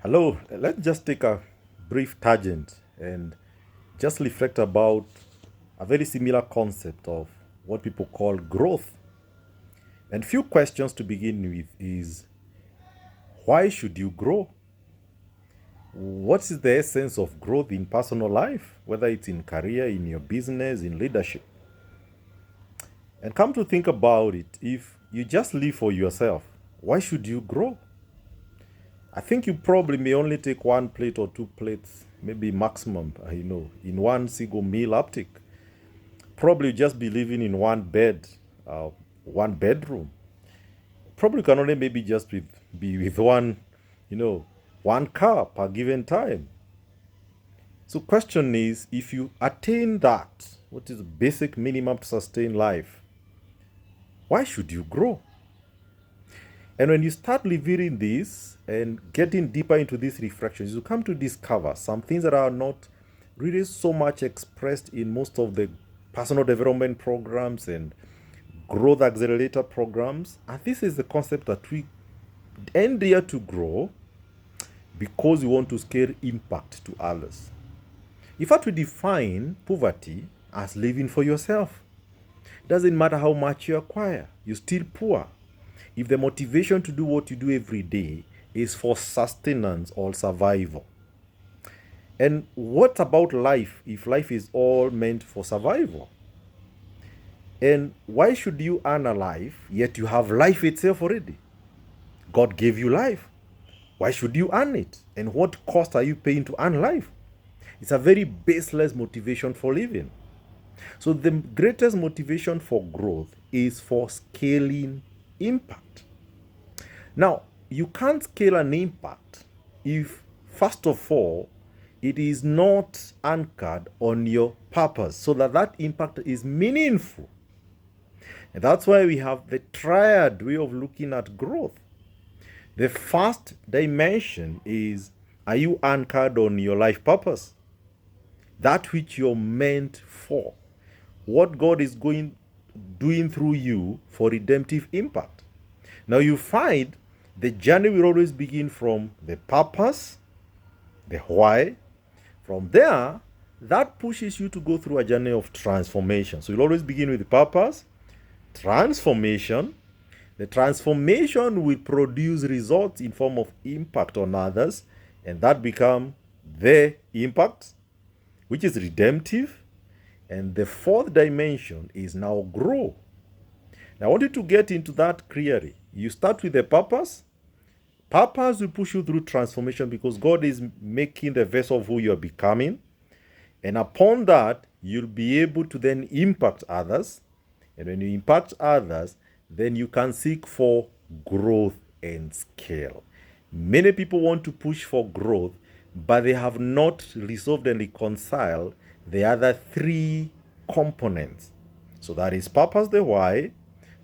Hello, let's just take a brief tangent and just reflect about a very similar concept of what people call growth. And few questions to begin with is why should you grow? What is the essence of growth in personal life, whether it's in career, in your business, in leadership? And come to think about it, if you just live for yourself, why should you grow? I think you probably may only take one plate or two plates, maybe maximum, in one single meal uptake. Probably just be living in one bed, one bedroom. Probably can only maybe just be with you know, one car per given time. So question is, if you attain that, what is the basic minimum to sustain life, why should you grow? And when you start revealing this and getting deeper into these reflections, you come to discover some things that are not really so much expressed in most of the personal development programs and growth accelerator programs. And this is the concept that we endear to grow because we want to scale impact to others. In fact, we define poverty as living for yourself. It doesn't matter how much you acquire, you're still poor if the motivation to do what you do every day is for sustenance or survival. And what about life if life is all meant for survival? And why should you earn a life yet you have life itself already? God gave you life. Why should you earn it? And what cost are you paying to earn life? It's a very baseless motivation for living. So the greatest motivation for growth is for scaling impact. Now, you can't scale an impact if, first of all, it is not anchored on your purpose so that impact is meaningful. And that's why we have the triad way of looking at growth. The first dimension is, are you anchored on your life purpose? That which you're meant for. What God is doing through you for redemptive impact. Now you find the journey will always begin from the purpose, the why. From there, that pushes you to go through a journey of transformation. So you'll always begin with the purpose, transformation. The transformation will produce results in form of impact on others, and that become the impact, which is redemptive. And the fourth dimension is now grow. Now, I want you to get into that clearly. You start with the purpose. Purpose will push you through transformation because God is making the vessel of who you are becoming. And upon that, you'll be able to then impact others. And when you impact others, then you can seek for growth and scale. Many people want to push for growth, but they have not resolved and reconciled the other three components. So that is purpose, the why,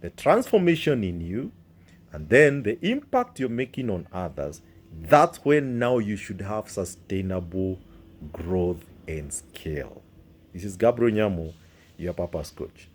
the transformation in you, and then the impact you're making on others. That's when now you should have sustainable growth and scale. This is Gabriel Nyamu, your purpose coach.